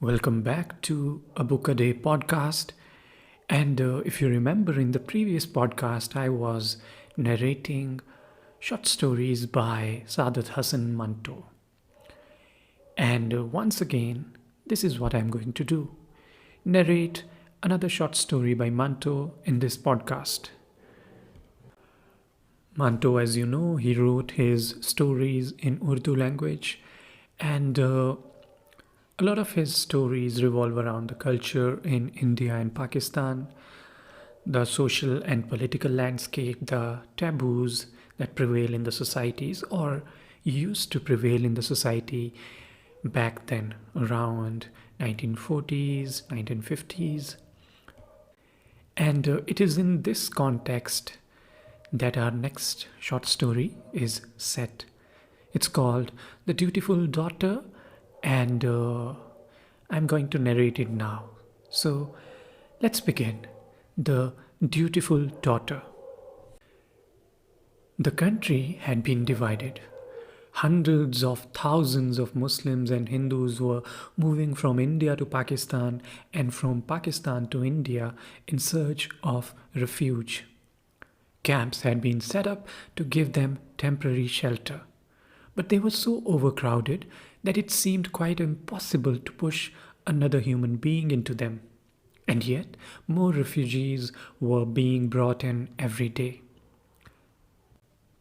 Welcome back to a Book a Day podcast. And if you remember, in the previous podcast, I was narrating short stories by Saadat Hasan Manto. And once again, this is what I'm going to do: narrate another short story by Manto in this podcast. Manto, as you know, he wrote his stories in Urdu language, and a lot of his stories revolve around the culture in India and Pakistan, the social and political landscape, the taboos that prevail in the societies or used to prevail in the society back then, around 1940s, 1950s. And it is in this context that our next short story is set. It's called The Dutiful Daughter, and I'm going to narrate it now. So let's begin. The Dutiful Daughter. The country had been divided. Hundreds of thousands of Muslims and Hindus were moving from India to Pakistan and from Pakistan to India in search of refuge. Camps had been set up to give them temporary shelter, but they were so overcrowded that it seemed quite impossible to push another human being into them. And yet, more refugees were being brought in every day.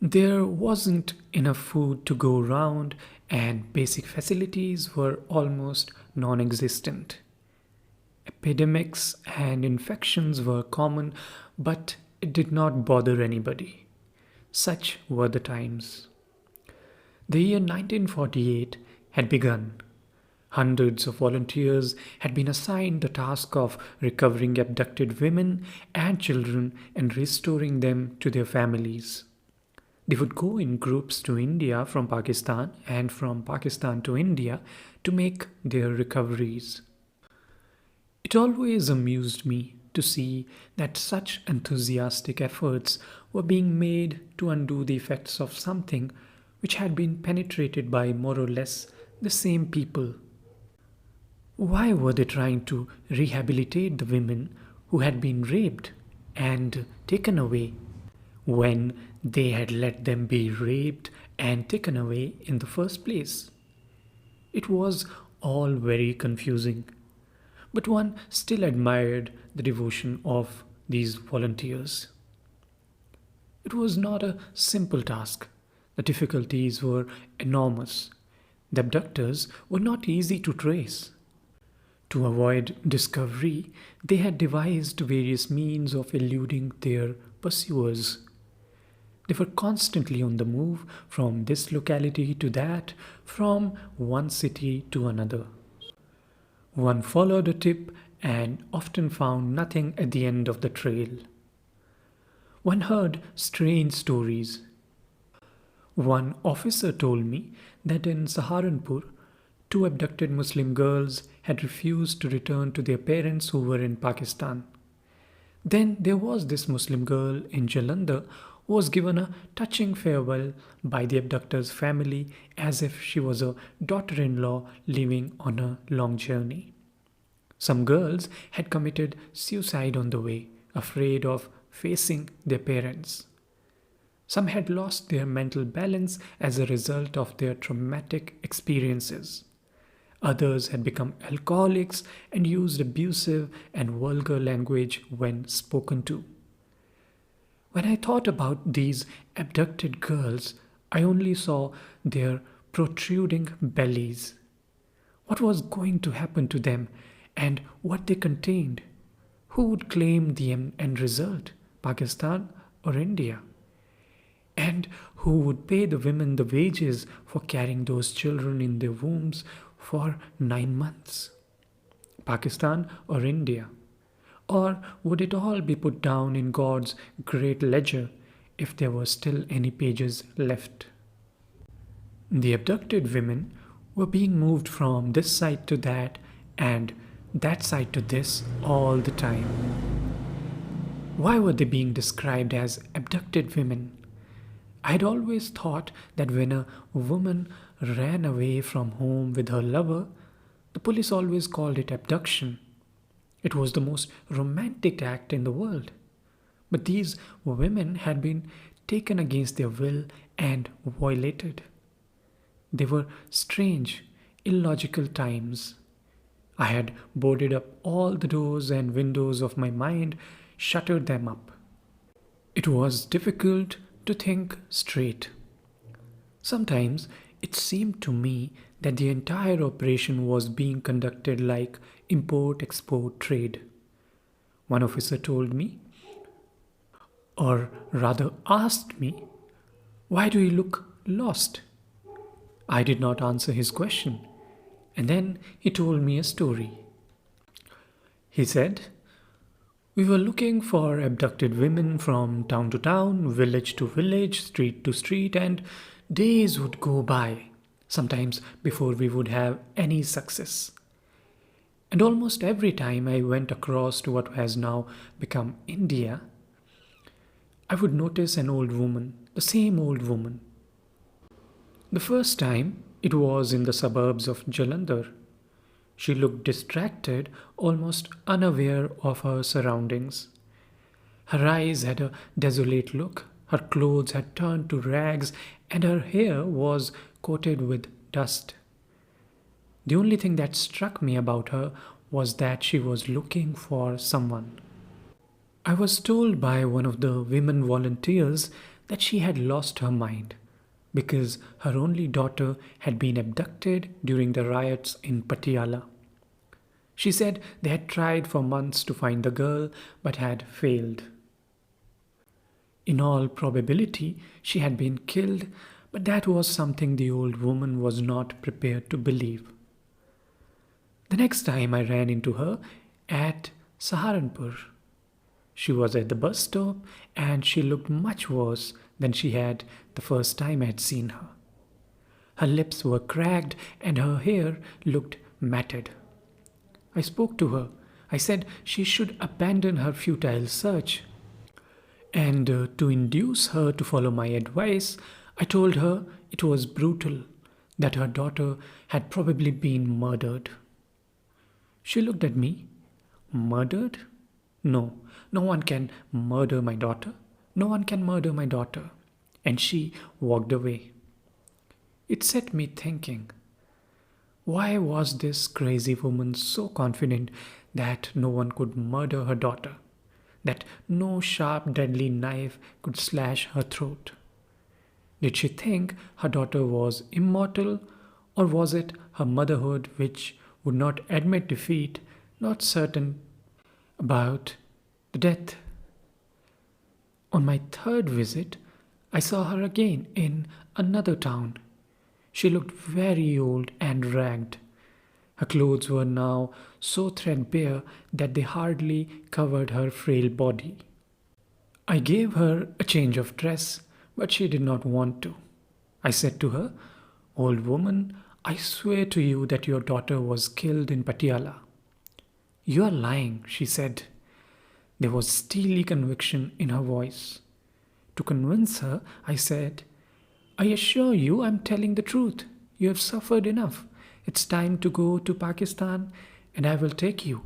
There wasn't enough food to go round, and basic facilities were almost non existent. Epidemics and infections were common, but it did not bother anybody. Such were the times. The year 1948 had begun. Hundreds of volunteers had been assigned the task of recovering abducted women and children and restoring them to their families. They would go in groups to India from Pakistan and from Pakistan to India to make their recoveries. It always amused me to see that such enthusiastic efforts were being made to undo the effects of something which had been penetrated by more or less the same people. Why were they trying to rehabilitate the women who had been raped and taken away when they had let them be raped and taken away in the first place? It was all very confusing, but one still admired the devotion of these volunteers. It was not a simple task. The difficulties were enormous. The abductors were not easy to trace. To avoid discovery, they had devised various means of eluding their pursuers. They were constantly on the move from this locality to that, from one city to another. One followed a tip and often found nothing at the end of the trail. One heard strange stories. One officer told me that in Saharanpur, two abducted Muslim girls had refused to return to their parents who were in Pakistan. Then there was this Muslim girl in Jalandhar who was given a touching farewell by the abductor's family as if she was a daughter-in-law leaving on a long journey. Some girls had committed suicide on the way, afraid of facing their parents. Some had lost their mental balance as a result of their traumatic experiences. Others had become alcoholics and used abusive and vulgar language when spoken to. When I thought about these abducted girls, I only saw their protruding bellies. What was going to happen to them and what they contained? Who would claim the end result, Pakistan or India? And who would pay the women the wages for carrying those children in their wombs for 9 months? Pakistan or India? Or would it all be put down in God's great ledger if there were still any pages left? The abducted women were being moved from this side to that and that side to this all the time. Why were they being described as abducted women? I had always thought that when a woman ran away from home with her lover, The police always called it abduction. It was the most romantic act in the world. But these women had been taken against their will and violated. They were strange, illogical times. I had boarded up all the doors and windows of my mind, shuttered them up. It was difficult to think straight. Sometimes it seemed to me that the entire operation was being conducted like import export trade. One officer told me, or rather asked me, "Why do you look lost?" I did not answer his question, and then he told me a story. He said, "We were looking for abducted women from town to town, village to village, street to street, and days would go by, sometimes before we would have any success. And almost every time I went across to what has now become India, I would notice an old woman, the same old woman. The first time it was in the suburbs of Jalandhar. She looked distracted, almost unaware of her surroundings. Her eyes had a desolate look, her clothes had turned to rags, and her hair was coated with dust. The only thing that struck me about her was that she was looking for someone. I was told by one of the women volunteers that she had lost her mind because her only daughter had been abducted during the riots in Patiala. She said they had tried for months to find the girl but had failed. In all probability, she had been killed, but that was something the old woman was not prepared to believe. The next time I ran into her at Saharanpur. She was at the bus stop and she looked much worse than she had the first time I had seen her. Her lips were cracked and her hair looked matted. I spoke to her. I said she should abandon her futile search. And to induce her to follow my advice, I told her it was brutal, that her daughter had probably been murdered. She looked at me. Murdered? No, no one can murder my daughter. No one can murder my daughter. And she walked away. It set me thinking. Why was this crazy woman so confident that no one could murder her daughter? That no sharp, deadly knife could slash her throat? Did she think her daughter was immortal, or was it her motherhood which would not admit defeat, not certain about the death? On my third visit, I saw her again in another town. She looked very old and ragged. Her clothes were now so threadbare that they hardly covered her frail body. I gave her a change of dress, but she did not want to. I said to her, "Old woman, I swear to you that your daughter was killed in Patiala." "You are lying," she said. There was steely conviction in her voice. To convince her, I said, "I assure you I'm telling the truth. You have suffered enough. It's time to go to Pakistan and I will take you."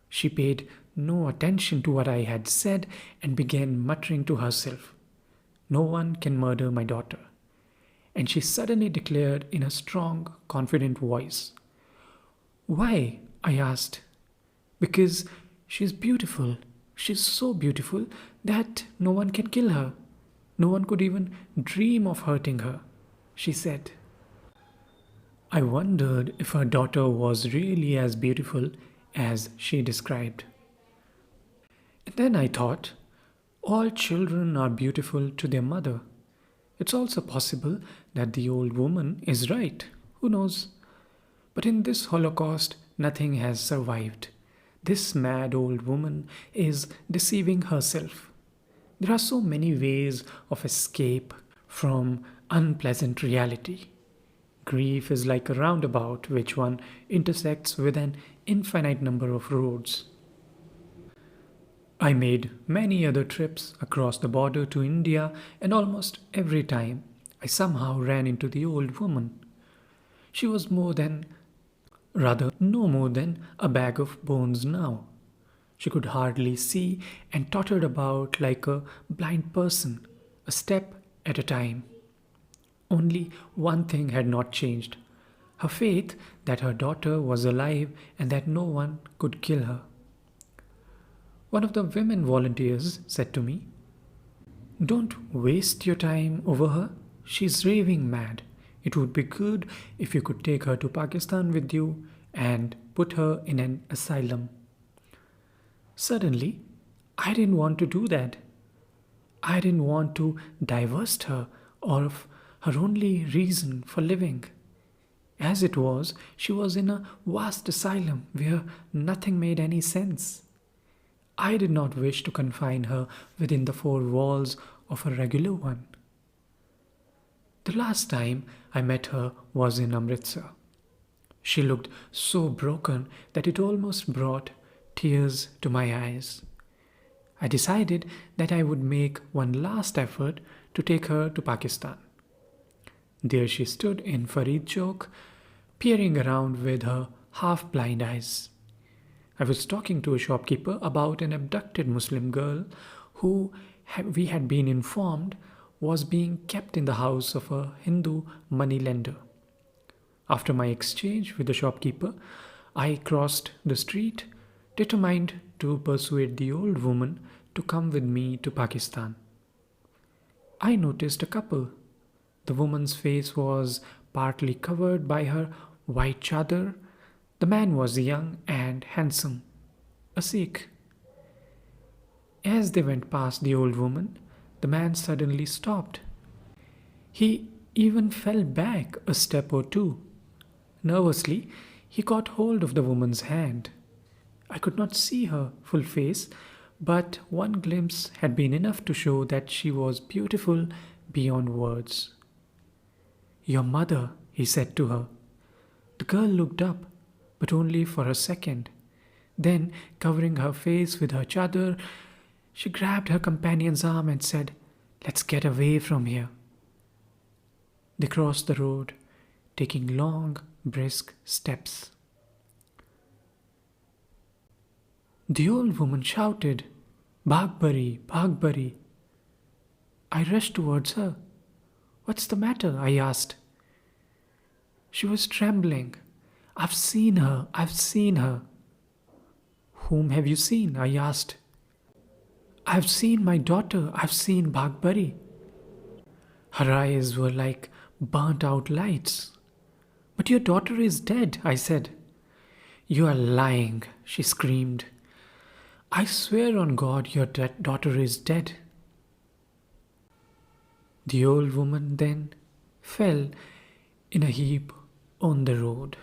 She paid no attention to what I had said and began muttering to herself, "No one can murder my daughter." And she suddenly declared in a strong, confident voice. "Why?" I asked. "Because she's beautiful. She's so beautiful that no one can kill her. No one could even dream of hurting her," she said. I wondered if her daughter was really as beautiful as she described. And then I thought, all children are beautiful to their mother. It's also possible that the old woman is right. Who knows? But in this Holocaust, nothing has survived. This mad old woman is deceiving herself. There are so many ways of escape from unpleasant reality. Grief is like a roundabout which one intersects with an infinite number of roads. I made many other trips across the border to India, and almost every time I somehow ran into the old woman. She was more than rather, no more than a bag of bones now. She could hardly see and tottered about like a blind person, a step at a time. Only one thing had not changed: her faith that her daughter was alive and that no one could kill her. One of the women volunteers said to me, "Don't waste your time over her. She's raving mad. It would be good if you could take her to Pakistan with you and put her in an asylum." Suddenly, I didn't want to do that. I didn't want to divest her of her only reason for living. As it was, she was in a vast asylum where nothing made any sense. I did not wish to confine her within the four walls of a regular one. The last time I met her was in Amritsar. She looked so broken that it almost brought tears to my eyes. I decided that I would make one last effort to take her to Pakistan. There she stood in Farid Chowk, peering around with her half blind eyes. I was talking to a shopkeeper about an abducted Muslim girl who we had been informed was being kept in the house of a Hindu moneylender. After my exchange with the shopkeeper, I crossed the street, determined to persuade the old woman to come with me to Pakistan. I noticed a couple. The woman's face was partly covered by her white chadar. The man was young and handsome, a Sikh. As they went past the old woman, the man suddenly stopped. He even fell back a step or two. Nervously, he caught hold of the woman's hand. I could not see her full face, but one glimpse had been enough to show that she was beautiful beyond words. "Your mother," he said to her. The girl looked up, but only for a second. Then, covering her face with her chadar, she grabbed her companion's arm and said, "Let's get away from here." They crossed the road, taking long, brisk steps. The old woman shouted, "Bhagbari, Bhagbari." I rushed towards her. "What's the matter?" I asked. She was trembling. "I've seen her, I've seen her." "Whom have you seen?" I asked. "I've seen my daughter, I've seen Bhagbari." Her eyes were like burnt out lights. "But your daughter is dead," I said. "You are lying," she screamed. "I swear on God your daughter is dead." The old woman then fell in a heap on the road.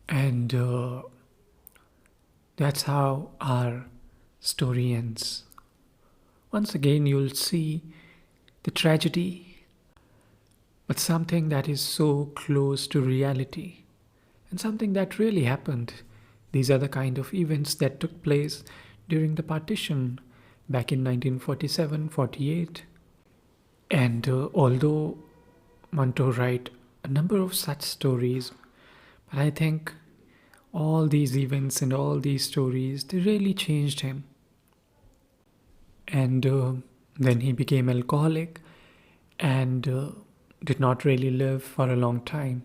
And that's how our story ends. Once again, you'll see the tragedy, but something that is so close to reality and something that really happened. These are the kind of events that took place during the partition back in 1947-48. And although Manto wrote a number of such stories, but I think all these events and all these stories, they really changed him. And then he became alcoholic and did not really live for a long time.